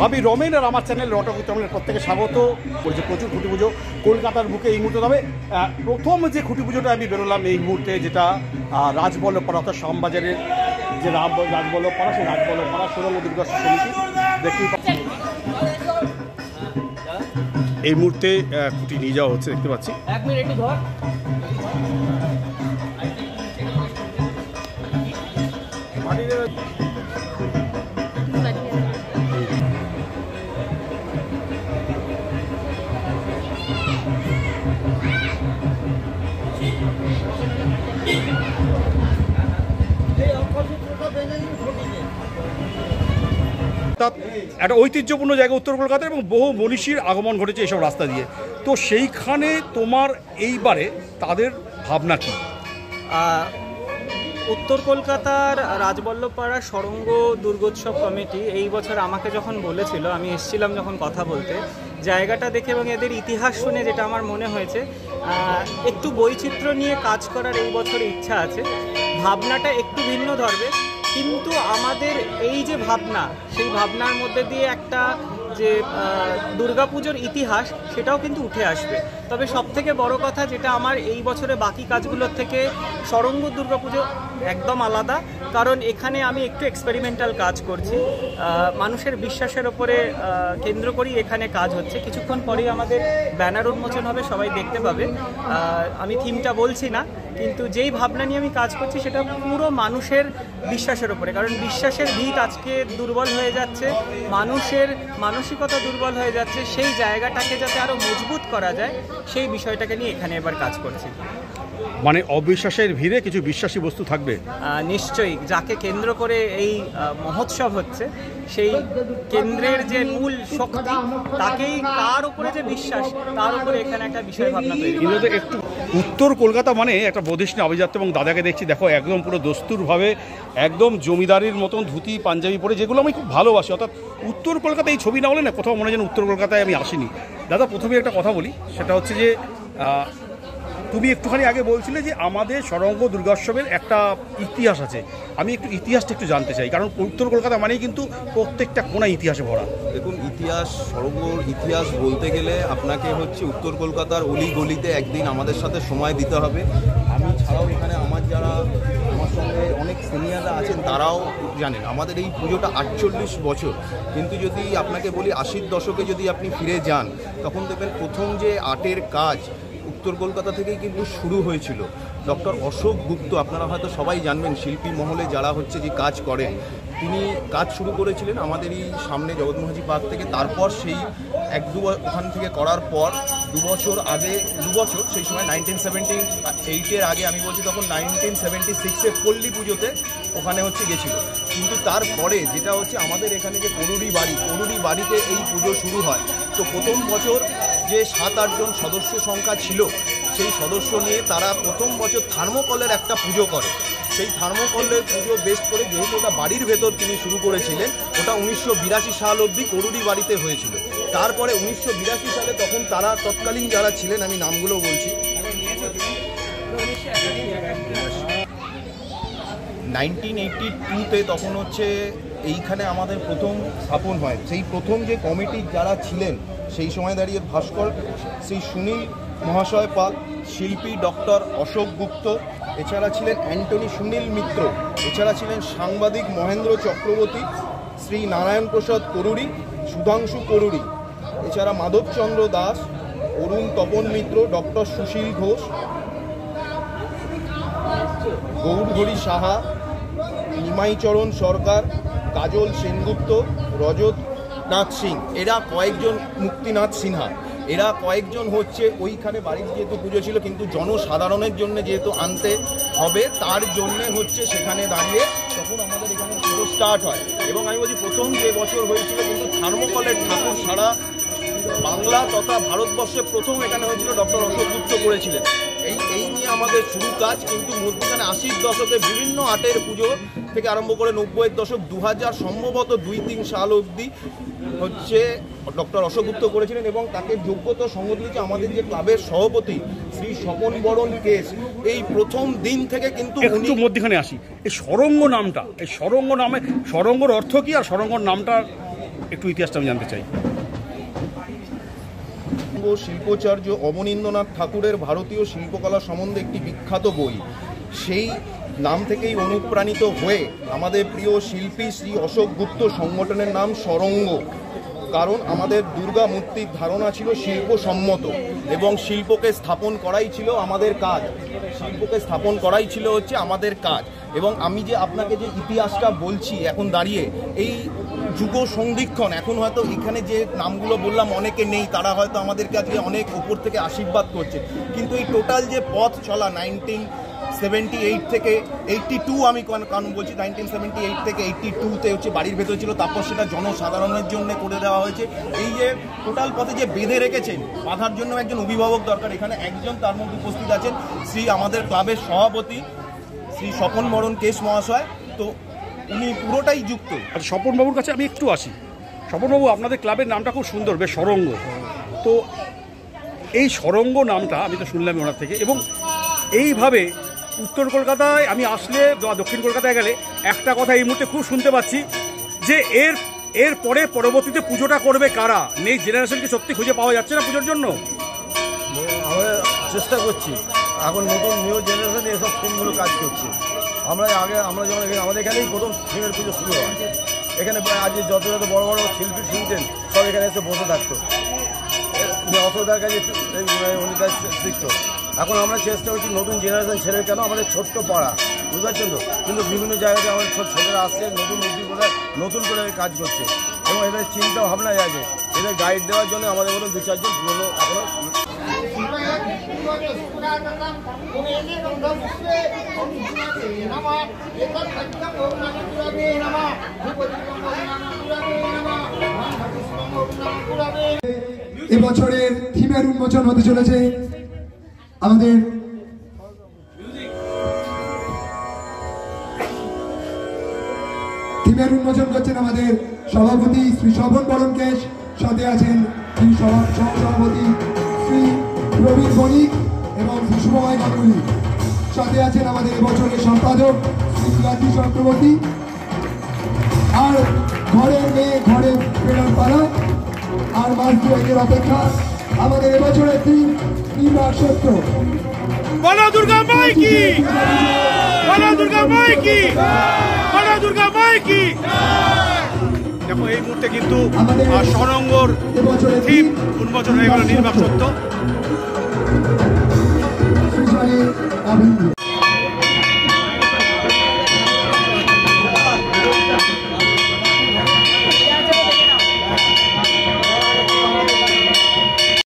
আমি রমেন আর আমার চ্যানেল রটকুতমের প্রত্যেকে স্বাগত বলছি। প্রচুর খুঁটি পুজো কলকাতার বুকে এই মুহূর্তে। তবে প্রথম যে খুঁটি পুজোটা আমি বেরোলাম এই মুহূর্তে, যেটা রাজবল্লভপাড়া অর্থাৎ শ্যামবাজারের যে রাজবল্লভপাড়া, সেই রাজবল্লভপাড়া ষোড়ঙ্গ দুর্গোৎসব সমিতি দেখতেই পাচ্ছি। এই মুহূর্তে খুঁটি নিয়ে যাওয়া হচ্ছে, দেখতে পাচ্ছি। এক মিনিট একটু ধর। একটা ঐতিহ্যপূর্ণ জায়গা উত্তর কলকাতা, এবং বহু মনীষীর আগমন ঘটেছে এইসব রাস্তা দিয়ে। তো সেইখানে তোমার এইবারে তাদের ভাবনা কি? উত্তর কলকাতার রাজবল্লভপাড়া ষড়ঙ্গ দুর্গোৎসব কমিটি এই বছর আমাকে যখন বলেছিল, আমি এসেছিলাম যখন কথা বলতে, জায়গাটা দেখে এবং এদের ইতিহাস শুনে যেটা আমার মনে হয়েছে, একটু বৈচিত্র্য নিয়ে কাজ করার এই বছর ইচ্ছা আছে। ভাবনাটা একটু ভিন্ন ধরবে, কিন্তু আমাদের এই যে ভাবনা, সেই ভাবনার মধ্যে দিয়ে একটা যে দুর্গাপুজোর ইতিহাস, সেটাও কিন্তু উঠে আসবে। তবে সবথেকে বড় কথা যেটা আমার এই বছরে বাকি কাজগুলোর থেকে ষড়ঙ্গ দুর্গাপুজো একদম আলাদা, কারণ এখানে আমি একটু এক্সপেরিমেন্টাল কাজ করছি। মানুষের বিশ্বাসের ওপরে কেন্দ্র করেই এখানে কাজ হচ্ছে। কিছুক্ষণ পরেই আমাদের ব্যানার উন্মোচন হবে, সবাই দেখতে পাবে। আমি থিমটা বলছি না, কিন্তু যেই ভাবনা নিয়ে আমি কাজ করছি সেটা পুরো মানুষের বিশ্বাসের ওপরে, কারণ বিশ্বাসের ভিত আজকে দুর্বল হয়ে যাচ্ছে, মানুষের মানসিকতা দুর্বল হয়ে যাচ্ছে। সেই জায়গাটাকে যাতে আরও মজবুত করা যায়, সেই বিষয়টাকে নিয়ে এখানে এবার কাজ করছি। মানে অবিশ্বাসের ভিড়ে কিছু বিশ্বাসী বস্তু থাকবে নিশ্চয়ই। যাকে কেন্দ্র করে এই মহোৎসব হচ্ছে, সেই কেন্দ্রের যে মূল শক্তি, তাকেই, তার উপরে যে বিশ্বাস, তার উপরে এখানে একটা বিষয় ভাবনা তৈরি। একটু উত্তর কলকাতা মানে একটা বধিষ্ণু আভিজাত্য, এবং দাদাকে দেখছি দেখো একদম পুরো দস্তুরভাবে একদম জমিদারির মতন ধুতি পাঞ্জাবি পরে, যেগুলো আমি খুব ভালোবাসি। অর্থাৎ উত্তর কলকাতা এই ছবি না হলে না কোথাও মনে হয় যেন উত্তর কলকাতায় আমি আসিনি। দাদা, প্রথমে একটা কথা বলি, সেটা হচ্ছে যে তুমি একটুখানি আগে বলছিলে যে আমাদের ষড়ঙ্গ দুর্গোৎসবের একটা ইতিহাস আছে। আমি একটু ইতিহাসটা একটু জানতে চাই, কারণ উত্তর কলকাতা মানেই কিন্তু প্রত্যেকটা কোণা ইতিহাসে ভরা। দেখুন, ইতিহাস, ষড়ঙ্গর ইতিহাস বলতে গেলে আপনাকে হচ্ছে উত্তর কলকাতার অলি গলিতে একদিন আমাদের সাথে সময় দিতে হবে। আমি ছাড়াও এখানে আমার সঙ্গে অনেক সিনিয়ররা আছেন, তারাও জানেন আমাদের এই পুজোটা 48 বছর। কিন্তু যদি আপনাকে বলি 80-র দশকে যদি আপনি ফিরে যান, তখন দেখবেন প্রথম যে আর্টের কাজ উত্তর কলকাতা থেকেই কিন্তু শুরু হয়েছিল। ডক্টর অশোক গুপ্ত, আপনারা হয়তো সবাই জানবেন, শিল্পী মহলে যারা হচ্ছে যে কাজ করেন, তিনি কাজ শুরু করেছিলেন আমাদেরই সামনে জগৎমোহনজি পার্ক থেকে। তারপর সেই ওখান থেকে করার পর 2 বছর আগে, সেই সময় 1978-এর আগে আমি বলছি, তখন 1976-এ পল্লী পুজোতে ওখানে হচ্ছে গেছিল। কিন্তু তারপরে যেটা হচ্ছে আমাদের এখানে যে করুড়ি বাড়িতে এই পুজো শুরু হয়। তো প্রথম বছর যে 7-8 জন সদস্য সংখ্যা ছিল, সেই সদস্য নিয়ে তারা প্রথম বছর থার্মোকলের একটা পুজো করে। সেই থার্মোকলের পুজো বেস্ট করে, যেহেতু ওটা বাড়ির ভেতর তিনি শুরু করেছিলেন, ওটা 1982 সাল অবধি করুড়ি বাড়িতে হয়েছিল। তারপরে 1982 সালে তখন তারা তৎকালীন যারা ছিলেন, আমি নামগুলো বলছি, 1982-তে তখন হচ্ছে এইখানে আমাদের প্রথম স্থাপন হয়। সেই প্রথম যে কমিটির যারা ছিলেন সেই সময় দাঁড়িয়ে ভাস্কর শ্রী সুনীল মহাশয় পাল, শিল্পী ডক্টর অশোক গুপ্ত, এছাড়া ছিলেন অ্যান্টনি সুনীল মিত্র, এছাড়া ছিলেন সাংবাদিক মহেন্দ্র চক্রবর্তী, শ্রী নারায়ণ প্রসাদ করুড়ি, সুধাংশু করুড়ি, এছাড়া মাধবচন্দ্র দাস, অরুণ তপন মিত্র, ডক্টর সুশীল ঘোষ, গৌরহরি সাহা, নিমাইচরণ সরকার, কাজল সেনগুপ্ত, রজত নাথ সিং, এরা কয়েকজন, মুক্তিনাথ সিনহা, এরা কয়েকজন হচ্ছে ওইখানে বাড়ির যেহেতু পুজো ছিল, কিন্তু জনসাধারণের জন্য যেহেতু আনতে হবে, তার জন্যে হচ্ছে সেখানে দাঁড়িয়ে তখন আমাদের এখানে পুজো স্টার্ট হয়। এবং আমি বলছি প্রথম যে বছর হয়েছিল কিন্তু থার্মোকলের ঠাকুর সারা বাংলা তথা ভারতবর্ষে প্রথম এখানে হয়েছিল ডক্টর অশোক গুপ্ত করেছিলেন। এই নিয়ে আমাদের শুরু কাজ, কিন্তু মধ্যখানে 80-র দশকে বিভিন্ন আর্টের পুজো থেকে আরম্ভ করে 90-এর দশক 2000 সম্ভবত 2-3 সাল অবধি হচ্ছে ডক্টর অশোক গুপ্ত করেছিলেন, এবং তাকে যোগ্যতা সঙ্গত দিয়েছে আমাদের যে ক্লাবের সভাপতি শ্রী স্বপন বরণ কেশ। এই প্রথম দিন থেকে কিন্তু একটু মধ্যখানে আসি, এই সরঙ্গ নামটা, এই সরঙ্গ নামে সরঙ্গর অর্থ কি, আর সরঙ্গর নামটা একটু ইতিহাসটা আমি জানতে চাই। শিল্পাচার্য অবনীন্দ্রনাথ ঠাকুরের ভারতীয় শিল্পকলা সম্বন্ধে একটি বিখ্যাত বই, সেই নাম থেকেই অনুপ্রাণিত হয়ে আমাদের প্রিয় শিল্পী শ্রী অশোক গুপ্ত সংগঠনের নাম সরঙ্গ। কারণ আমাদের দুর্গা মূর্তির ধারণা ছিল শিল্পসম্মত, এবং শিল্পকে স্থাপন করাই ছিল আমাদের কাজ, শিল্পকে স্থাপন করাই ছিল হচ্ছে আমাদের কাজ। এবং আমি যে আপনাকে যে ইতিহাসটা বলছি এখন দাঁড়িয়ে, এই যুগ সন্ধিক্ষণ, এখন হয়তো এখানে যে নামগুলো বললাম অনেকে নেই, তারা হয়তো আমাদেরকে আজকে অনেক ওপর থেকে আশীর্বাদ করছে, কিন্তু এই টোটাল যে পথ চলা 1978 থেকে 82, আমি কারণ বলছি 1978 থেকে 82-তে হচ্ছে বাড়ির ভেতরে ছিল, তারপর সেটা জনসাধারণের জন্য করে দেওয়া হয়েছে। এই যে টোটাল পথে যে বেঁধে রেখেছেন, বাঁধার জন্য একজন অভিভাবক দরকার, এখানে একজন তার মধ্যে উপস্থিত আছেন শ্রী আমাদের ক্লাবের সভাপতি শ্রী স্বপন বরণ কেশ মহাশয়। তো উনি পুরোটাই যুক্ত। আচ্ছা, স্বপনবাবুর কাছে আমি একটু আসি। স্বপনবাবু, আপনাদের ক্লাবের নামটা খুব সুন্দর, বেশ সরঙ্গ। তো এই সরঙ্গ নামটা আমি তো শুনলাম ওনার থেকে, এবং এইভাবে উত্তর কলকাতায় আমি আসলে বা দক্ষিণ কলকাতায় গেলে একটা কথা এই মুহূর্তে খুব শুনতে পাচ্ছি, যে এর পরে পরবর্তীতে পুজোটা করবে কারা? নেই জেনারেশনকে সত্যি খুঁজে পাওয়া যাচ্ছে না পুজোর জন্য। আমরা চেষ্টা করছি, এখন নতুন নিউ জেনারেশন এসব থিমগুলো কাজ করছে। আমরা যখন আমাদের এখানেই প্রথম থিমের পুজো শুরু হয়। এখানে আজ যত বড় বড় শিল্পী শুনতেন সব এখানে এসে বসে থাকতো, অসুবিধার কাছে উনি কাজ শিখতো। এখন আমরা চেষ্টা করছি নতুন জেনারেশন ছেলে, কেন আমাদের ছোট্ট পাড়া, বুঝতে পারছেন তো, কিন্তু বিভিন্ন জায়গাতে আমাদের ছেলেরা আসছে, নতুন উদ্যোগীরা নতুন করে কাজ করছে, এবং এদের চিন্তা ভাবনাই আছে। এদের গাইড দেওয়ার জন্য আমাদের মতো 2-4 জন পুরনো এখনো। এবছরের থিমের উন্মোচন হতে চলেছে আমাদের থিমের উন্মোচন করছেন আমাদের সভাপতি শ্রী স্বপন বরণ কেশ, সাথে আছেন শ্রী সভাপতি শ্রী প্রবীর বণিক এবং শ্রী শুভময় গাঙ্গুলি, সাথে আছেন আমাদের এবছরের সম্পাদক শ্রী গান্ধী চক্রবর্তী। আর ঘরের মেয়ে ঘরে ফেরার পালা, আর মাস দুয়েকের অপেক্ষা। আমাদের এবছরের থিম নির্বাক সত্য। বলো দুর্গা মাই কি, বলো দুর্গা মাই কি, বলো দুর্গা মাই কি। দেখো এই মুহূর্তে কিন্তু সরঙ্গর থিম উন্মোচন হয়ে গেল, নির্বাক সত্য।